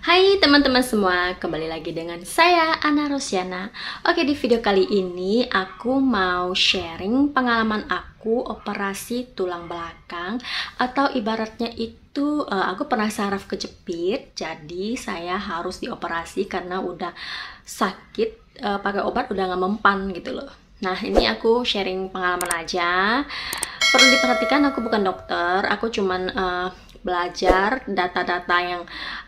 Hai teman-teman semua, kembali lagi dengan saya Ana Rosyana. Oke, di video kali ini aku mau sharing pengalaman aku operasi tulang belakang, atau ibaratnya itu aku pernah saraf kejepit, jadi saya harus dioperasi karena udah sakit, pakai obat udah nggak mempan gitu loh. Nah, ini aku sharing pengalaman aja. Perlu diperhatikan, aku bukan dokter, aku cuman belajar data-data yang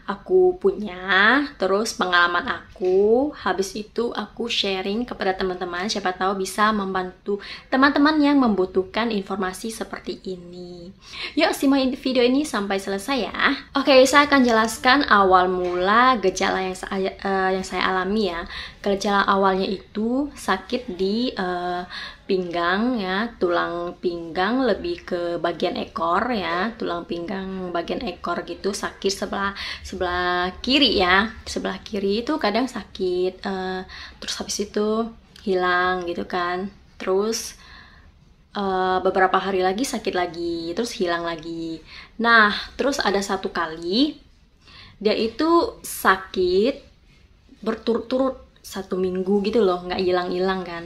aku punya, terus pengalaman aku. Habis itu aku sharing kepada teman-teman, siapa tahu bisa membantu teman-teman yang membutuhkan informasi seperti ini. Yuk simak video ini sampai selesai ya. Oke, saya akan jelaskan awal mula gejala yang saya alami ya. Gejala awalnya itu sakit di pinggang ya, tulang pinggang lebih ke bagian ekor ya, tulang pinggang bagian ekor gitu, sakit sebelah kiri ya, sebelah kiri itu kadang sakit, terus habis itu hilang gitu kan, terus beberapa hari lagi sakit lagi, terus hilang lagi. Nah, terus ada satu kali dia itu sakit berturut-turut 1 minggu gitu loh, nggak hilang-hilang kan.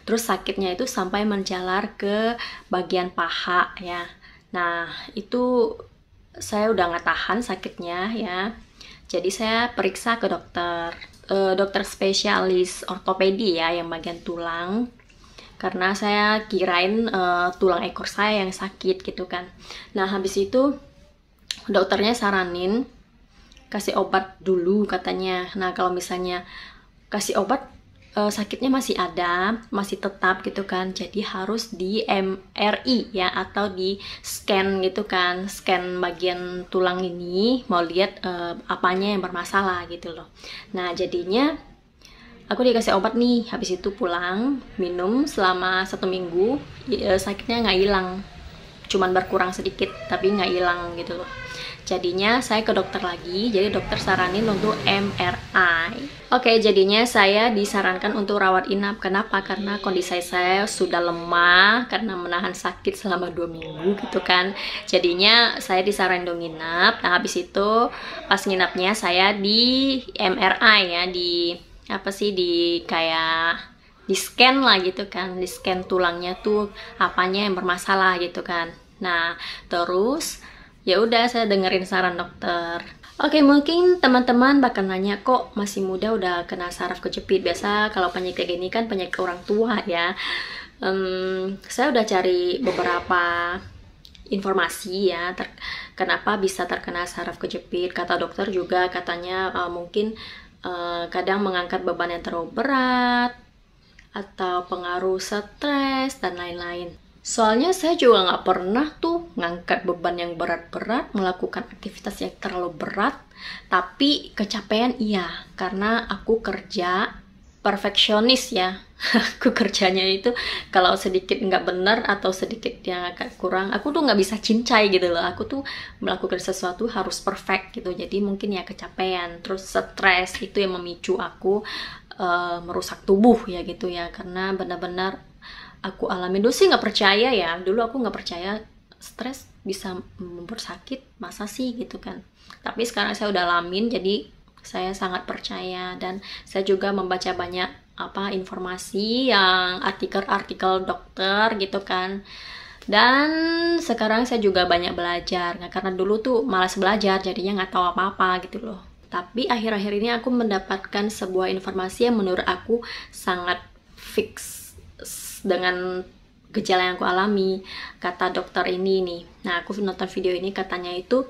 Terus sakitnya itu sampai menjalar ke bagian paha ya. Nah, itu saya udah nggak tahan sakitnya ya. Jadi saya periksa ke dokter spesialis ortopedi ya, yang bagian tulang. Karena saya kirain tulang ekor saya yang sakit gitu kan. Nah, habis itu dokternya saranin kasih obat dulu katanya. Nah, kalau misalnya kasih obat sakitnya masih ada, masih tetap gitu kan, jadi harus di MRI ya, atau di scan gitu kan, scan bagian tulang ini, mau lihat apanya yang bermasalah gitu loh. Nah, jadinya aku dikasih obat nih, habis itu pulang minum selama 1 minggu, sakitnya nggak hilang, cuman berkurang sedikit tapi nggak hilang gitu loh. Jadinya saya ke dokter lagi, jadi dokter saranin untuk MRI. Oke, jadinya saya disarankan untuk rawat inap. Kenapa? Karena kondisi saya sudah lemah karena menahan sakit selama 2 minggu gitu kan. Jadinya saya disaranin untuk nginap. Nah, habis itu pas nginapnya saya di MRI ya, di apa sih, di kayak di scan lah gitu kan, di scan tulangnya tuh apanya yang bermasalah gitu kan. Nah, terus ya udah saya dengerin saran dokter. Oke, mungkin teman-teman bakal nanya, kok masih muda udah kena saraf kejepit? Biasa kalau penyakit ini kan penyakit orang tua ya. Saya udah cari beberapa informasi ya, kenapa bisa terkena saraf kejepit. Kata dokter juga katanya mungkin kadang mengangkat beban yang terlalu berat, atau pengaruh stres dan lain-lain. Soalnya saya juga nggak pernah tuh ngangkat beban yang berat-berat, melakukan aktivitas yang terlalu berat, tapi kecapean iya, karena aku kerja perfeksionis ya. Aku kerjanya itu kalau sedikit nggak benar atau sedikit yang agak kurang, aku tuh nggak bisa cincai gitu loh. Aku tuh melakukan sesuatu harus perfect gitu, jadi mungkin ya kecapean, terus stres itu yang memicu aku merusak tubuh ya gitu ya, karena benar-benar aku alami. Dulu sih nggak percaya ya, dulu aku nggak percaya stres bisa membuat sakit, masa sih gitu kan. Tapi sekarang saya udah alamin, jadi saya sangat percaya. Dan saya juga membaca banyak informasi yang artikel-artikel dokter gitu kan. Dan sekarang saya juga banyak belajar, nah, karena dulu tuh malas belajar, jadinya nggak tahu apa-apa gitu loh. Tapi akhir-akhir ini aku mendapatkan sebuah informasi yang menurut aku sangat fix dengan gejala yang aku alami. Kata dokter ini nih, nah aku nonton video ini, katanya itu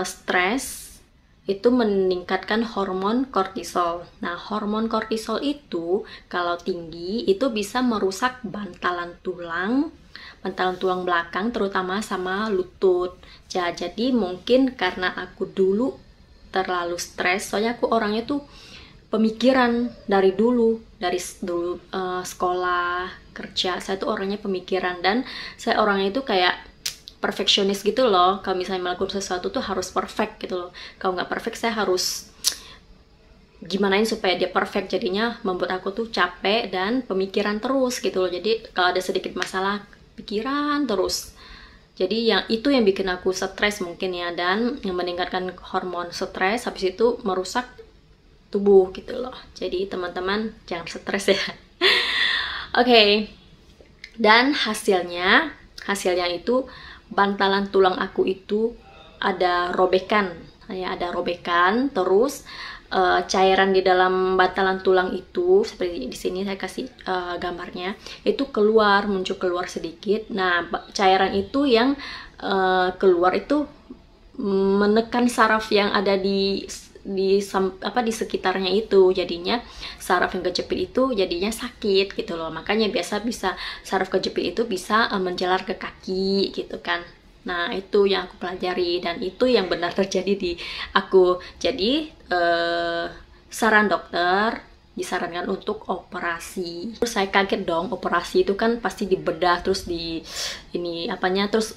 stres itu meningkatkan hormon kortisol. Nah, hormon kortisol itu kalau tinggi itu bisa merusak bantalan tulang belakang, terutama sama lutut. Jadi mungkin karena aku dulu terlalu stres, soalnya aku orangnya tuh pemikiran dari dulu sekolah, kerja, saya tuh orangnya pemikiran, dan saya orangnya itu kayak perfeksionis gitu loh. Kalau misalnya melakukan sesuatu tuh harus perfect gitu loh. Kalau nggak perfect, saya harus gimanain supaya dia perfect. Jadinya membuat aku tuh capek dan pemikiran terus gitu loh. Jadi kalau ada sedikit masalah, pikiran terus. Jadi yang itu yang bikin aku stres mungkin ya, dan yang meningkatkan hormon stres, habis itu merusak tubuh gitu loh. Jadi teman-teman jangan stres ya. Oke. Dan hasilnya itu bantalan tulang aku itu ada robekan, ya ada robekan, terus cairan di dalam bantalan tulang itu seperti di sini saya kasih gambarnya, itu muncul keluar sedikit. Nah, cairan itu yang keluar itu menekan saraf yang ada di sekitarnya itu, jadinya saraf yang kejepit itu jadinya sakit gitu loh. Makanya bisa saraf kejepit itu bisa menjalar ke kaki gitu kan. Nah, itu yang aku pelajari dan itu yang benar terjadi di aku. Jadi saran dokter disarankan untuk operasi. Terus saya kaget dong, operasi itu kan pasti dibedah, terus terus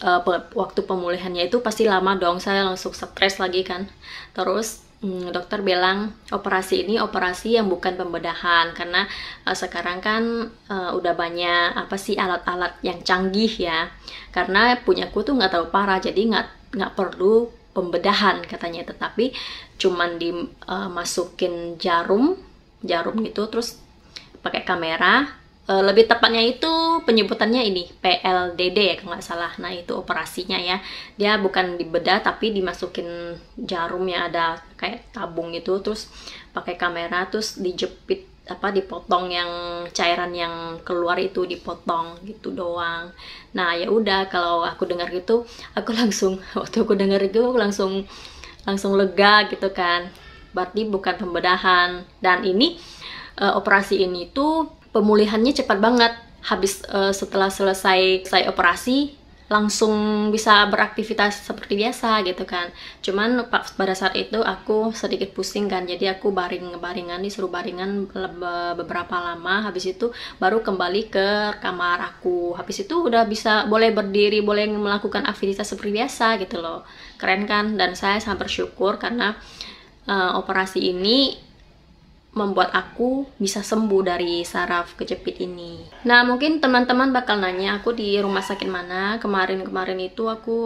waktu pemulihannya itu pasti lama dong. Saya langsung stres lagi kan. Terus dokter bilang operasi ini operasi yang bukan pembedahan, karena sekarang kan udah banyak alat-alat yang canggih ya. Karena punyaku tuh nggak terlalu parah, jadi nggak perlu pembedahan katanya, tetapi cuman dimasukin jarum gitu, terus pakai kamera. Lebih tepatnya itu penyebutannya ini PLDD ya kalau nggak salah. Nah, itu operasinya ya, dia bukan dibedah tapi dimasukin jarum yang ada kayak tabung gitu, terus pakai kamera, terus dijepit dipotong yang cairan yang keluar itu, dipotong gitu doang. Nah, ya udah, kalau aku dengar gitu aku langsung waktu aku dengar itu aku langsung lega gitu kan, berarti bukan pembedahan. Dan ini operasi ini tuh pemulihannya cepat banget. Habis setelah selesai operasi langsung bisa beraktivitas seperti biasa gitu kan. Cuman pada saat itu aku sedikit pusing kan, jadi aku disuruh baringan beberapa lama. Habis itu baru kembali ke kamar aku. Habis itu udah boleh berdiri, boleh melakukan aktivitas seperti biasa gitu loh. Keren kan? Dan saya sangat bersyukur karena operasi ini membuat aku bisa sembuh dari saraf kejepit ini. Nah, mungkin teman-teman bakal nanya aku di rumah sakit mana. Kemarin itu aku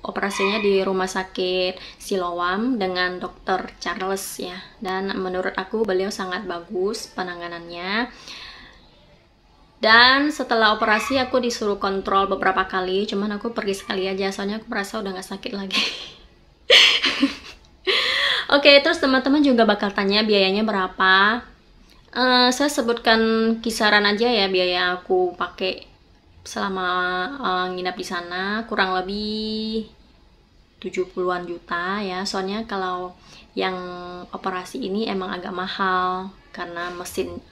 operasinya di rumah sakit Siloam dengan Dr. Charles ya. Dan menurut aku beliau sangat bagus penanganannya. Dan setelah operasi aku disuruh kontrol beberapa kali, cuman aku pergi sekali aja soalnya aku merasa udah gak sakit lagi. Oke, terus teman-teman juga bakal tanya biayanya berapa. Saya sebutkan kisaran aja ya biaya aku pakai selama nginap di sana, kurang lebih 70-an juta ya. Soalnya kalau yang operasi ini emang agak mahal karena mesin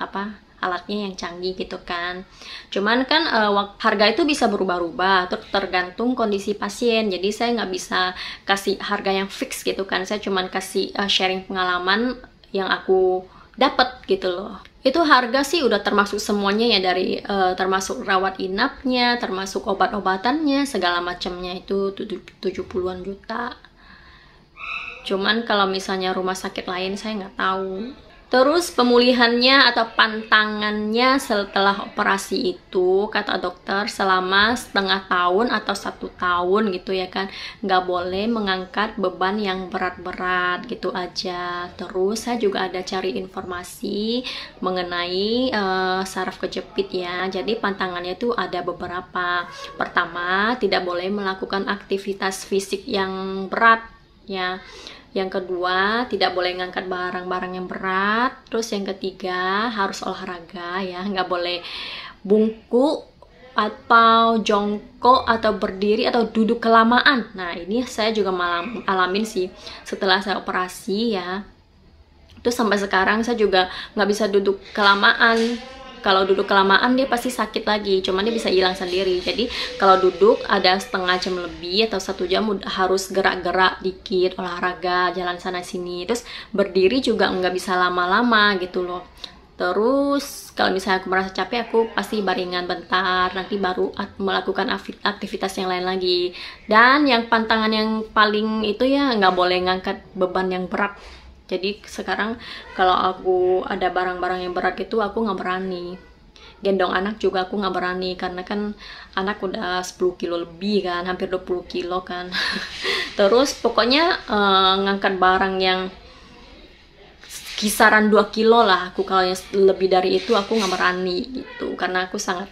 alatnya yang canggih gitu kan. Cuman kan harga itu bisa berubah-ubah tergantung kondisi pasien. Jadi saya nggak bisa kasih harga yang fix gitu kan. Saya cuman kasih sharing pengalaman yang aku dapat gitu loh. Itu harga sih udah termasuk semuanya ya, dari termasuk rawat inapnya, termasuk obat-obatannya, segala macamnya itu 70-an juta. Cuman kalau misalnya rumah sakit lain saya nggak tahu. Terus pemulihannya atau pantangannya setelah operasi itu, kata dokter, selama setengah tahun atau 1 tahun gitu ya kan, nggak boleh mengangkat beban yang berat-berat gitu aja. Terus saya juga ada cari informasi mengenai saraf kejepit ya. Jadi pantangannya itu ada beberapa. Pertama, tidak boleh melakukan aktivitas fisik yang berat ya. Yang kedua, tidak boleh ngangkat barang-barang yang berat. Terus yang ketiga, harus olahraga ya, nggak boleh bungkuk atau jongkok atau berdiri atau duduk kelamaan. Nah, ini saya juga alamin sih setelah saya operasi ya. Terus sampai sekarang saya juga nggak bisa duduk kelamaan. Kalau duduk kelamaan dia pasti sakit lagi, cuman dia bisa hilang sendiri. Jadi kalau duduk ada setengah jam lebih atau 1 jam harus gerak-gerak dikit, olahraga, jalan sana sini. Terus berdiri juga nggak bisa lama-lama gitu loh. Terus kalau misalnya aku merasa capek, aku pasti baringan bentar, nanti baru melakukan aktivitas yang lain lagi. Dan yang pantangan yang paling itu ya, nggak boleh ngangkat beban yang berat. Jadi sekarang kalau aku ada barang-barang yang berat itu aku nggak berani. gendong anak juga aku nggak berani, karena kan anak udah 10 kilo lebih kan, hampir 20 kilo kan. Terus pokoknya ngangkat barang yang kisaran 2 kilo lah aku, kalau yang lebih dari itu aku nggak berani gitu, karena aku sangat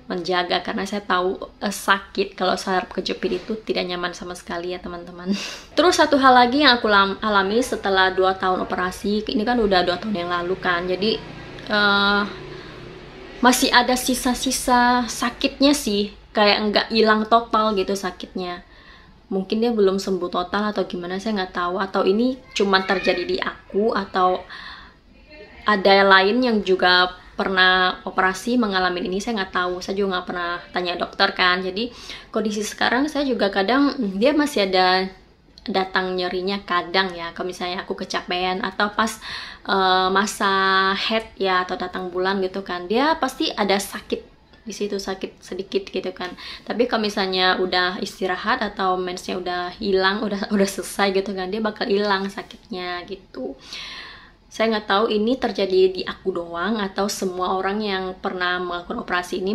menjaga, karena saya tahu sakit kalau saraf kejepit itu tidak nyaman sama sekali ya teman-teman. Terus satu hal lagi yang aku alami setelah 2 tahun operasi, ini kan udah 2 tahun yang lalu kan, jadi masih ada sisa-sisa sakitnya sih, kayak nggak hilang total gitu sakitnya. Mungkin dia belum sembuh total atau gimana, saya nggak tahu, atau ini cuma terjadi di aku atau ada lain yang juga pernah operasi mengalami ini, saya nggak tahu. Saya juga nggak pernah tanya dokter kan. Jadi kondisi sekarang saya juga kadang dia masih ada datang nyerinya kadang ya, kalau misalnya aku kecapean atau pas masa head ya atau datang bulan gitu kan, dia pasti ada sakit di situ, sakit sedikit gitu kan. Tapi kalau misalnya udah istirahat atau mensnya udah hilang, udah selesai gitu kan, dia bakal hilang sakitnya gitu. Saya nggak tahu ini terjadi di aku doang atau semua orang yang pernah melakukan operasi ini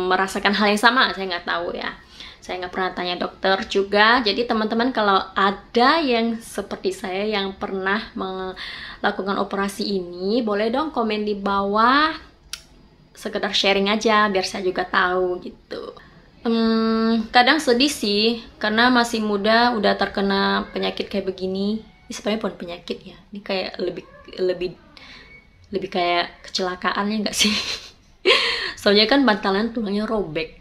merasakan hal yang sama, saya nggak tahu ya. Saya nggak pernah tanya dokter juga. Jadi teman-teman kalau ada yang seperti saya yang pernah melakukan operasi ini, boleh dong komen di bawah, sekedar sharing aja biar saya juga tahu gitu. Kadang sedih sih karena masih muda udah terkena penyakit kayak begini. Ini sebenarnya bukan penyakit ya, ini kayak lebih kayak kecelakaannya nggak sih? Soalnya kan bantalan tulangnya robek,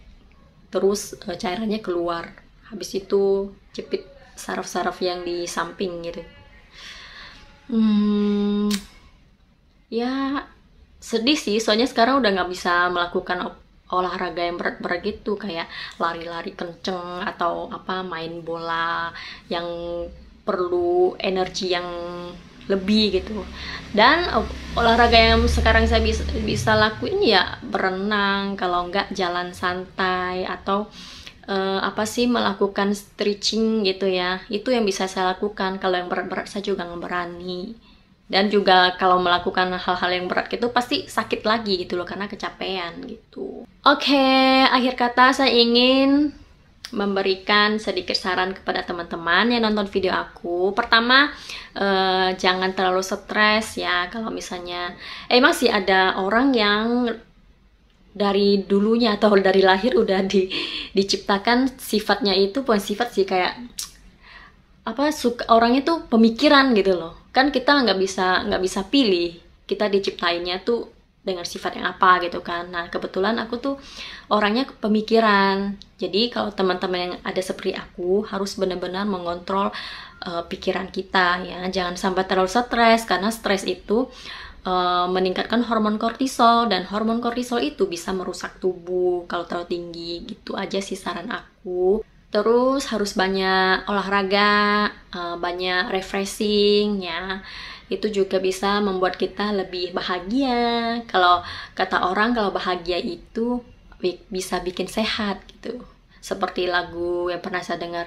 terus cairannya keluar, habis itu jepit saraf-saraf yang di samping gitu. Ya sedih sih, soalnya sekarang udah nggak bisa melakukan olahraga yang berat-berat gitu, kayak lari-lari kenceng atau main bola yang perlu energi yang lebih gitu. Dan olahraga yang sekarang saya bisa lakuin ya berenang, kalau nggak jalan santai atau melakukan stretching gitu ya. Itu yang bisa saya lakukan. Kalau yang berat-berat saya juga nggak berani. Dan juga kalau melakukan hal-hal yang berat gitu pasti sakit lagi gitu loh, karena kecapean gitu. Oke, akhir kata saya ingin memberikan sedikit saran kepada teman-teman yang nonton video aku. Pertama, jangan terlalu stres ya. Kalau misalnya emang sih ada orang yang dari dulunya atau dari lahir udah diciptakan sifatnya itu, bukan sifat sih, kayak orangnya tuh pemikiran gitu loh. Kan kita nggak bisa pilih, kita diciptainnya tuh dengan sifat yang apa gitu kan. Nah kebetulan aku tuh orangnya pemikiran. Jadi kalau teman-teman yang ada seperti aku harus benar-benar mengontrol pikiran kita ya. Jangan sampai terlalu stres, karena stres itu meningkatkan hormon kortisol, dan hormon kortisol itu bisa merusak tubuh kalau terlalu tinggi. Gitu aja sih saran aku. Terus harus banyak olahraga, banyak refreshing ya. Itu juga bisa membuat kita lebih bahagia. Kalau kata orang, kalau bahagia itu bisa bikin sehat gitu. Seperti lagu yang pernah saya dengar,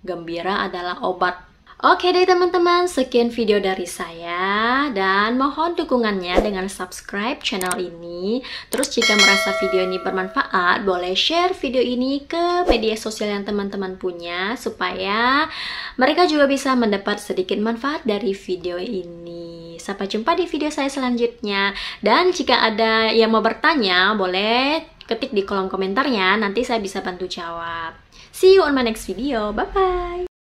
gembira adalah obat. Oke deh teman-teman, sekian video dari saya, dan mohon dukungannya dengan subscribe channel ini. Terus jika merasa video ini bermanfaat, boleh share video ini ke media sosial yang teman-teman punya, supaya mereka juga bisa mendapat sedikit manfaat dari video ini. Sampai jumpa di video saya selanjutnya. Dan jika ada yang mau bertanya, boleh ketik di kolom komentarnya, nanti saya bisa bantu jawab. See you on my next video, bye-bye!